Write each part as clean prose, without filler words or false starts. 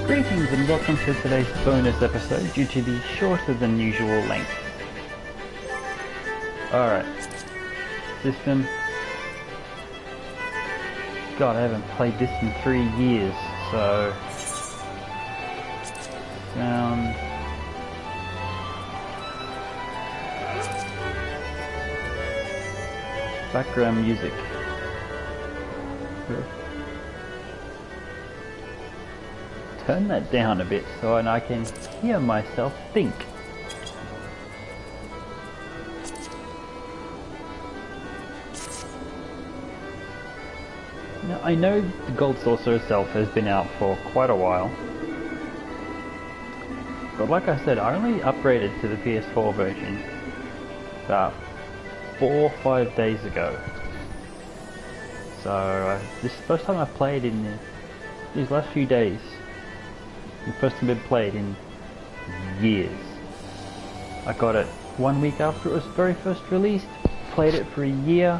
Greetings and welcome to today's bonus episode due to the shorter than usual length. Alright. System. God, I haven't played this in 3 years, so... Sound... Background music. Turn that down a bit so I can hear myself think. Now I know the Gold Saucer itself has been out for quite a while, but like I said, I only upgraded to the PS4 version about 4 or 5 days ago. So this is the first time I've played in these last few days. The first time I've played in years. I got it 1 week after it was very first released, played it for a year,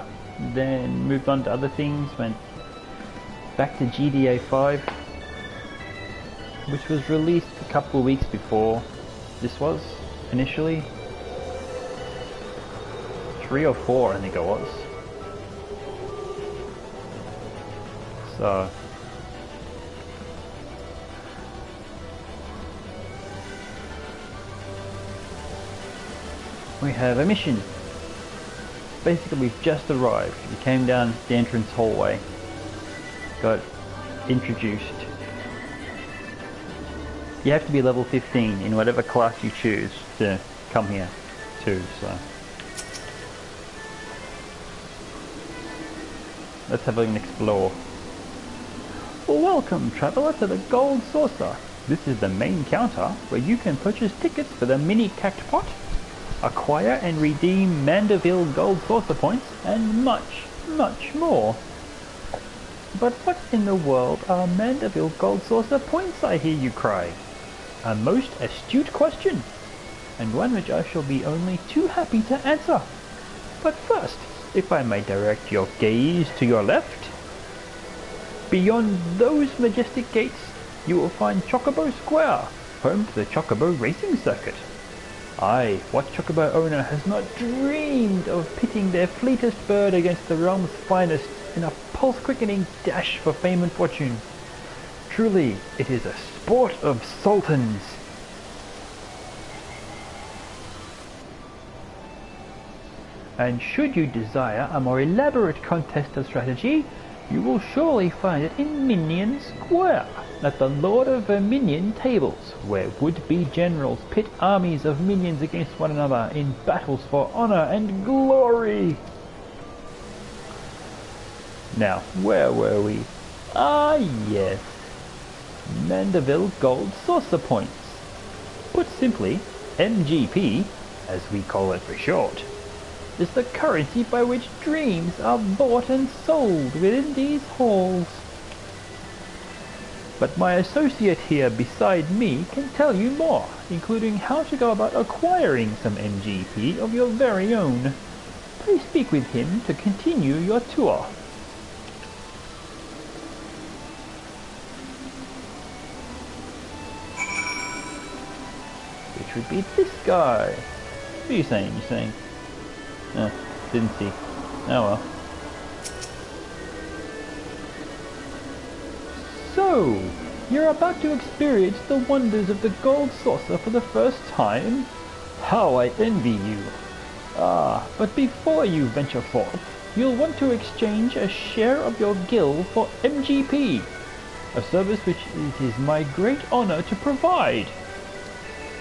then moved on to other things, went back to GTA 5, which was released a couple of weeks before this was, initially. 3 or 4 I think it was. So... we have a mission. Basically, we've just arrived. We came down the entrance hallway, got introduced. You have to be level 15 in whatever class you choose to come here too, so. Let's have an explore. Well, welcome, traveller, to the Gold Saucer. This is the main counter where you can purchase tickets for the mini cactpot, acquire and redeem Mandeville Gold Saucer points, and much, much more. But what in the world are Mandeville Gold Saucer points, I hear you cry? A most astute question, and one which I shall be only too happy to answer. But first, if I may direct your gaze to your left, beyond those majestic gates, you will find Chocobo Square, home to the Chocobo Racing Circuit. Aye, what Chocobo owner has not dreamed of pitting their fleetest bird against the realm's finest in a pulse-quickening dash for fame and fortune? Truly, it is a sport of sultans. And should you desire a more elaborate contest of strategy, you will surely find it in Minion Square, at the Lord of Verminion tables, where would-be generals pit armies of minions against one another in battles for honor and glory. Now, where were we? Ah, yes. Mandeville Gold Saucer points. Put simply, MGP, as we call it for short, is the currency by which dreams are bought and sold within these halls. But my associate here beside me can tell you more, including how to go about acquiring some MGP of your very own. Please speak with him to continue your tour. Which would be this guy. What are you saying? You're saying... didn't see. Oh well. So, you're about to experience the wonders of the Gold Saucer for the first time? How I envy you. Ah, but before you venture forth, you'll want to exchange a share of your gil for MGP, a service which it is my great honor to provide.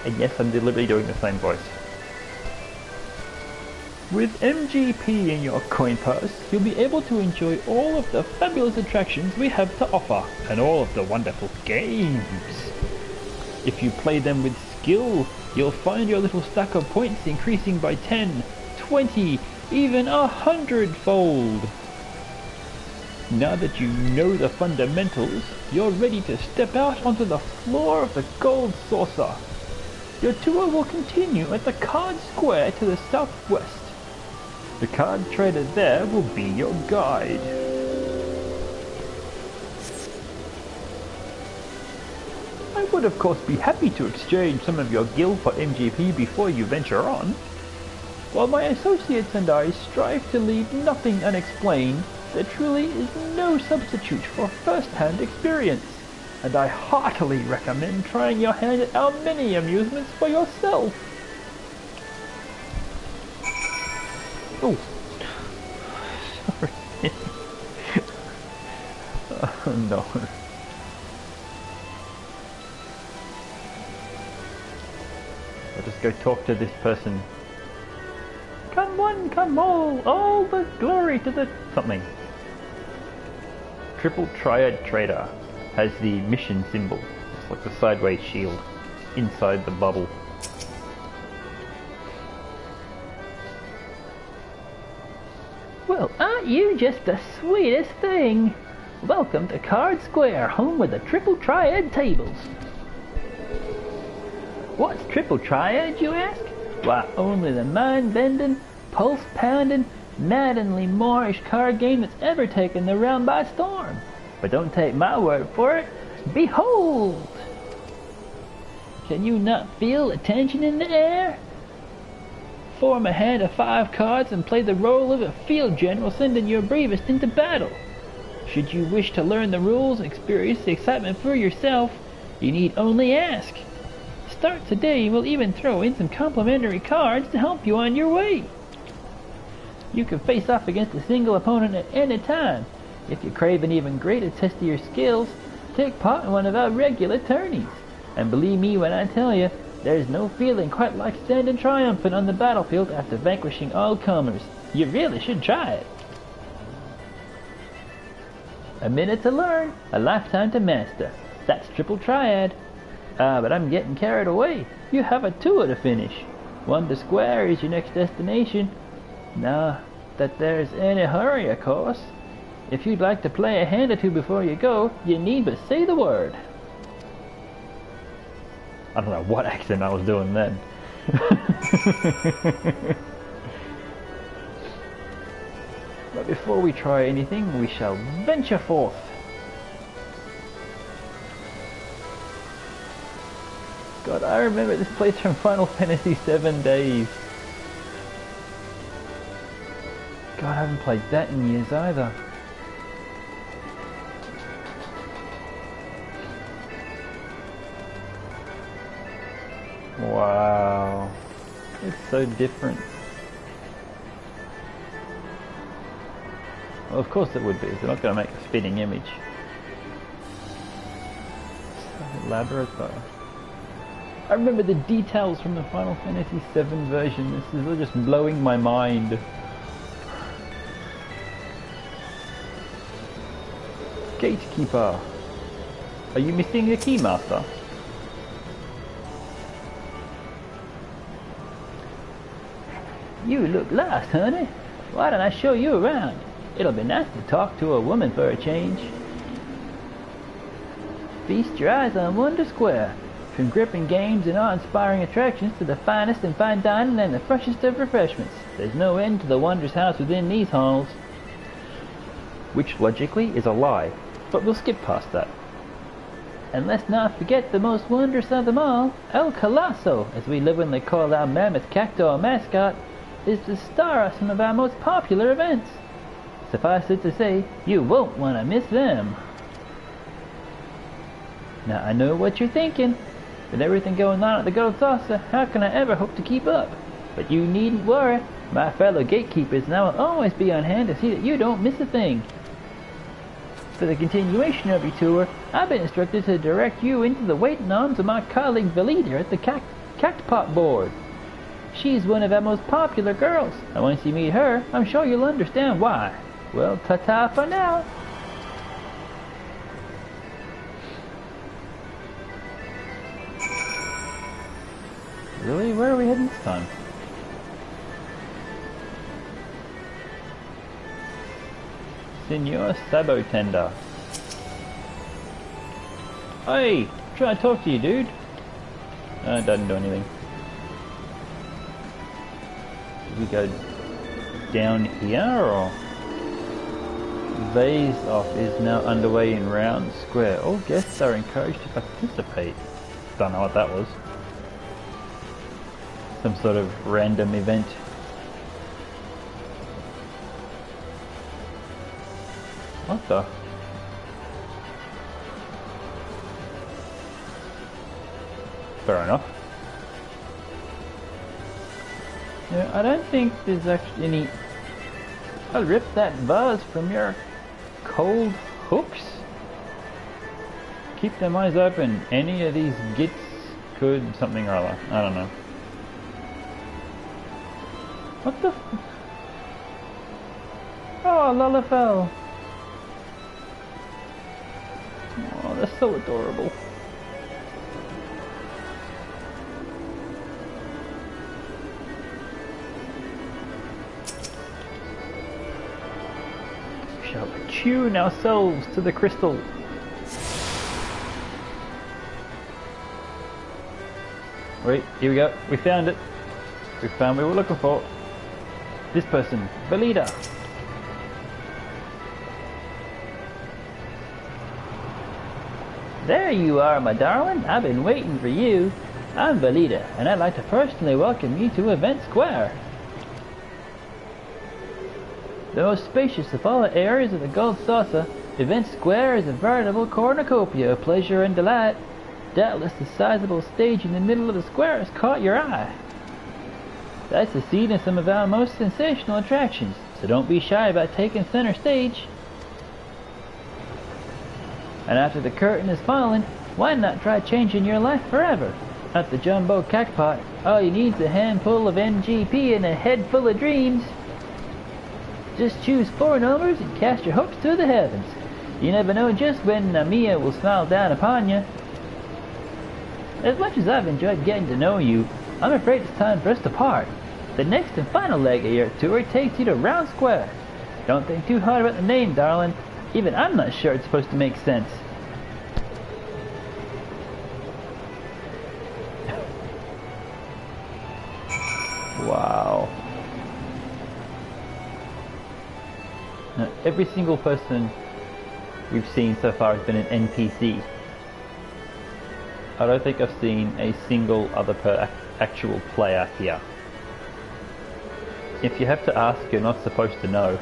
And yes, I'm deliberately doing the same voice. With MGP in your coin purse, you'll be able to enjoy all of the fabulous attractions we have to offer, and all of the wonderful games. If you play them with skill, you'll find your little stack of points increasing by 10, 20, even 100-fold. Now that you know the fundamentals, you're ready to step out onto the floor of the Gold Saucer. Your tour will continue at the Card Square to the southwest. The card trader there will be your guide. would of course be happy to exchange some of your gil for MGP before you venture on. While my associates and I strive to leave nothing unexplained, there truly is no substitute for first-hand experience, and I heartily recommend trying your hand at our many amusements for yourself. Oh, sorry. Oh no. I'll just go talk to this person. Come one, come all the glory to the something. Triple Triad Trader has the mission symbol. It's like the sideways shield inside the bubble. Well, aren't you just the sweetest thing? Welcome to Card Square, home with the Triple Triad tables. What's Triple Triad, you ask? Why, only the mind-bending, pulse-pounding, maddeningly Moorish card game that's ever taken the realm by storm. But don't take my word for it. Behold! Can you not feel the tension in the air? Form a hand of 5 cards and play the role of a field general sending your bravest into battle. Should you wish to learn the rules and experience the excitement for yourself, you need only ask. Start today and we'll even throw in some complimentary cards to help you on your way. You can face off against a single opponent at any time. If you crave an even greater test of your skills, take part in one of our regular tourneys. And believe me when I tell you, there's no feeling quite like standing triumphant on the battlefield after vanquishing all comers. You really should try it. A minute to learn, a lifetime to master. That's Triple Triad. But I'm getting carried away. You have a tour to finish. Wonder Square is your next destination. Nah, that there's any hurry, of course. If you'd like to play a hand or two before you go, you need but say the word. I don't know what accent I was doing then. But before we try anything, we shall venture forth. God, I remember this place from Final Fantasy VII days. God, I haven't played that in years either. Wow, it's so different. Well, of course it would be. They're not going to make a spinning image. So elaborate though. I remember the details from the Final Fantasy VII version. This is just blowing my mind. Gatekeeper. Are you missing the Keymaster? You look lost, honey. Why don't I show you around? It'll be nice to talk to a woman for a change. Feast your eyes on Wonder Square. From gripping games and awe-inspiring attractions to the finest in fine dining and the freshest of refreshments, there's no end to the wondrous house within these halls. Which logically is a lie, but we'll skip past that. And let's not forget the most wondrous of them all, El Colosso, as we lovingly call our mammoth cactuar mascot, is the star of some of our most popular events. Suffice it to say, you won't want to miss them. Now I know what you're thinking. With everything going on at the Gold Saucer, how can I ever hope to keep up? But you needn't worry. My fellow gatekeepers and I will always be on hand to see that you don't miss a thing. For the continuation of your tour, I've been instructed to direct you into the waiting arms of my colleague Valida at the Cactpot board. She's one of our most popular girls, and once you meet her, I'm sure you'll understand why. Well, ta-ta for now. Really? Where are we heading this time? Senor Sabotender. Hey! Trying to talk to you, dude. It doesn't do anything. We go down here, or? Vase off is now underway in Round Square. All guests are encouraged to participate. Don't know what that was. Some sort of random event. What the? Fair enough. Yeah, I don't think there's actually any... I'll rip that vase from your cold hooks. Keep them eyes open. Any of these gits could something or other. I don't know. What the f... Oh, Lalafell. Oh, they're so adorable. We shall attune ourselves to the crystal. Wait, here we go. We found it. We found what we were looking for. This person, Valida. There you are, my darling. I've been waiting for you. I'm Valida, and I'd like to personally welcome you to Event Square. The most spacious of all the areas of the Gold Saucer, Event Square is a veritable cornucopia of pleasure and delight. Doubtless the sizable stage in the middle of the square has caught your eye. That's the scene of some of our most sensational attractions, so don't be shy about taking center stage. And after the curtain has fallen, why not try changing your life forever? At the Jumbo Cactpot, all you need is a handful of MGP and a head full of dreams. Just choose 4 numbers and cast your hopes to the heavens. You never know just when Namiya will smile down upon you. As much as I've enjoyed getting to know you, I'm afraid it's time for us to part. The next and final leg of your tour takes you to Round Square. Don't think too hard about the name, darling. Even I'm not sure it's supposed to make sense. Wow. Now, every single person we've seen so far has been an NPC. I don't think I've seen a single other actual player here. If you have to ask, you're not supposed to know.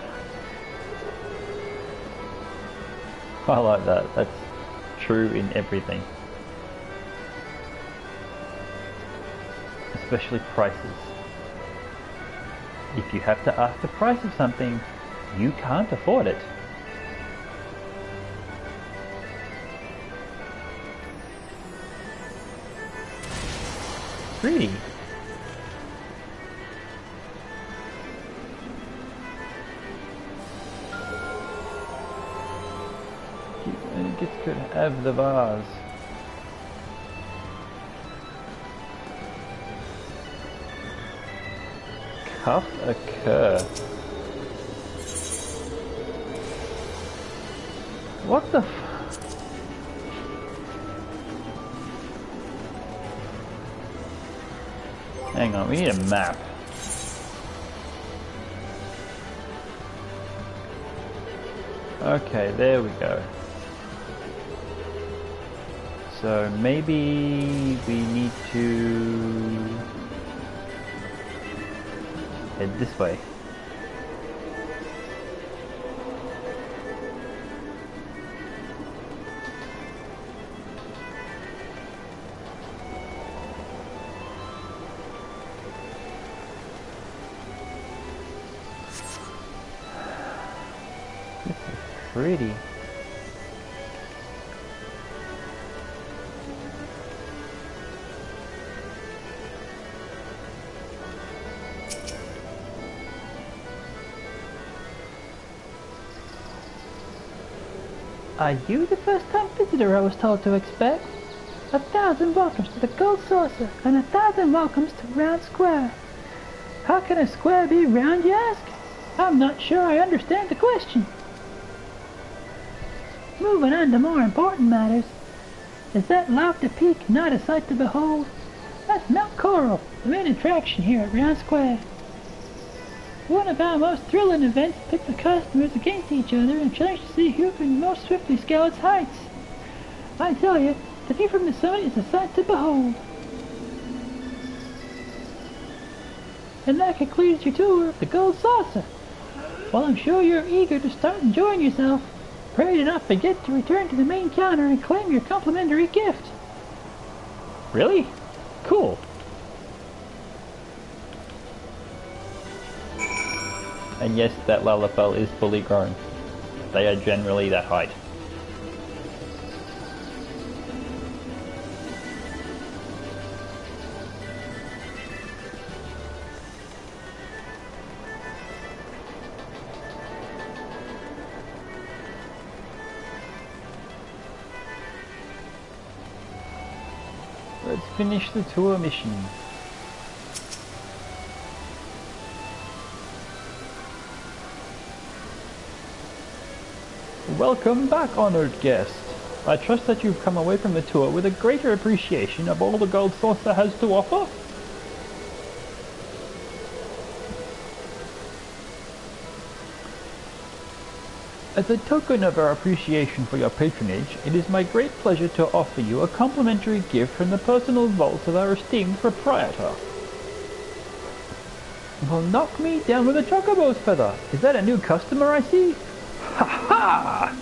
I like that. That's true in everything. Especially prices. If you have to ask the price of something, you can't afford it. Pretty. It could have the vase. Cuff occur. What the f... Hang on, we need a map. Okay, there we go. So maybe we need to head this way. This is pretty. Are you the first-time visitor I was told to expect? 1,000 welcomes to the Gold Saucer, and 1,000 welcomes to Round Square. How can a square be round, you ask? I'm not sure I understand the question. Moving on to more important matters. Is that lofty peak not a sight to behold? That's Mount Coral, the main attraction here at Round Square. One of our most thrilling events pits the customers against each other and challenge to see who can most swiftly scale its heights. I tell you, The view from the summit is a sight to behold. And that concludes your tour of the Gold Saucer. While I'm sure you're eager to start enjoying yourself, pray do not forget to return to the main counter and claim your complimentary gift. Really? Cool. And yes, that Lalafell is fully grown. They are generally that height. Let's finish the tour mission. Welcome back, honored guest. I trust that you've come away from the tour with a greater appreciation of all the Gold Saucer has to offer. As a token of our appreciation for your patronage, it is my great pleasure to offer you a complimentary gift from the personal vault of our esteemed proprietor. Well, knock me down with a chocobo's feather. Is that a new customer I see? Ha ha!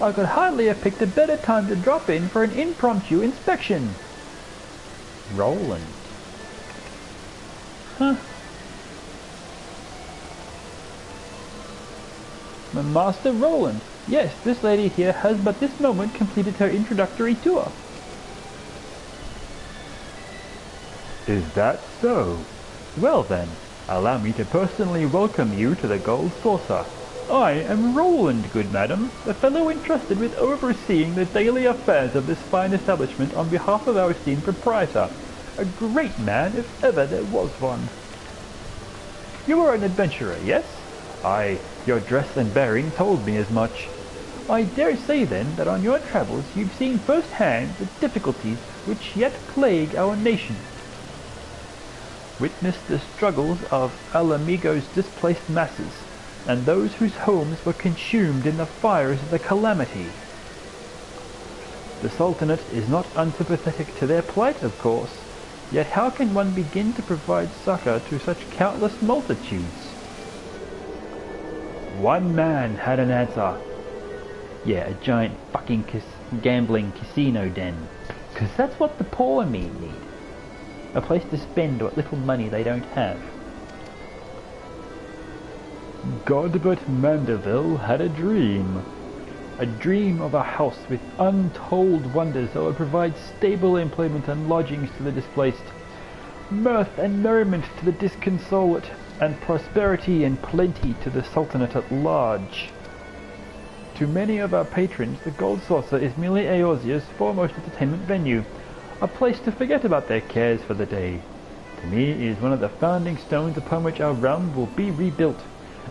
I could hardly have picked a better time to drop in for an impromptu inspection. Roland. Huh. Master Roland. Yes, this lady here has but this moment completed her introductory tour. Is that so? Well then, allow me to personally welcome you to the Gold Saucer. I am Roland, good madam, the fellow entrusted with overseeing the daily affairs of this fine establishment on behalf of our esteemed proprietor. A great man, if ever there was one. You are an adventurer, yes? Aye, your dress and bearing told me as much. I dare say then that on your travels you've seen firsthand the difficulties which yet plague our nation. Witnessed the struggles of Alamigo's displaced masses, and those whose homes were consumed in the fires of the calamity. The Sultanate is not unsympathetic to their plight, of course, yet how can one begin to provide succor to such countless multitudes? One man had an answer. Yeah, a giant fucking gambling casino den. 'Cause that's what the poor me need. A place to spend what little money they don't have. Godbert Mandeville had a dream. A dream of a house with untold wonders that would provide stable employment and lodgings to the displaced, mirth and merriment to the disconsolate, and prosperity and plenty to the Sultanate at large. To many of our patrons, the Gold Saucer is merely Eorzea's foremost entertainment venue, a place to forget about their cares for the day. To me, it is one of the founding stones upon which our realm will be rebuilt,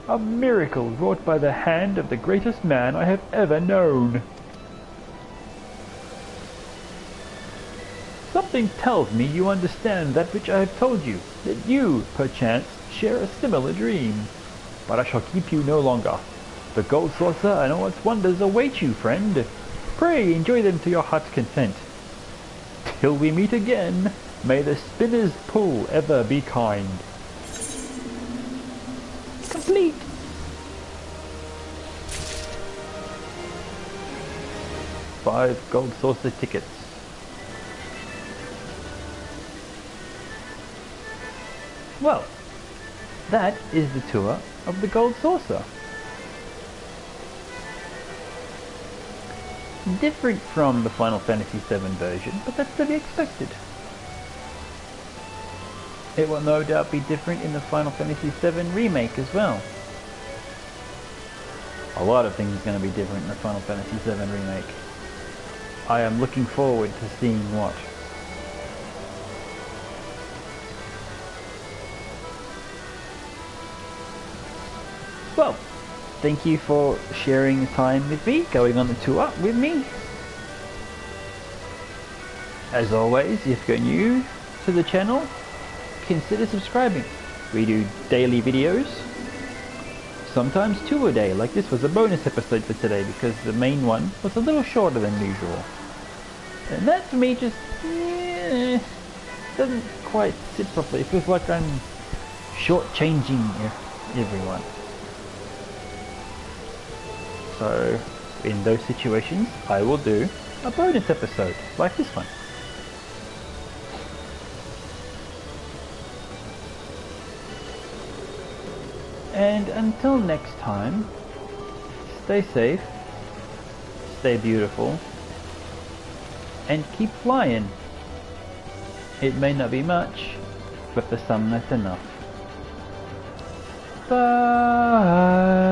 a miracle wrought by the hand of the greatest man I have ever known. Something tells me you understand that which I have told you, that you, perchance, share a similar dream. But I shall keep you no longer. The Gold Saucer and all its wonders await you, friend. Pray enjoy them to your heart's content. Till we meet again, may the spinner's pull ever be kind. Complete. Five Gold Saucer tickets. Well, that is the tour of the Gold Saucer. Different from the Final Fantasy VII version, but that's to be expected. It will no doubt be different in the Final Fantasy VII Remake as well. A lot of things are going to be different in the Final Fantasy VII Remake. I am looking forward to seeing what. Well, thank you for sharing time with me, going on the tour with me. As always, if you're new to the channel, consider subscribing. We do daily videos, sometimes 2 a day, like this was a bonus episode for today because the main one was a little shorter than usual. And that for me just doesn't quite sit properly. It feels like I'm shortchanging everyone. So in those situations, I will do a bonus episode like this one. And until next time, stay safe, stay beautiful, and keep flying. It may not be much, but for some that's enough. Bye!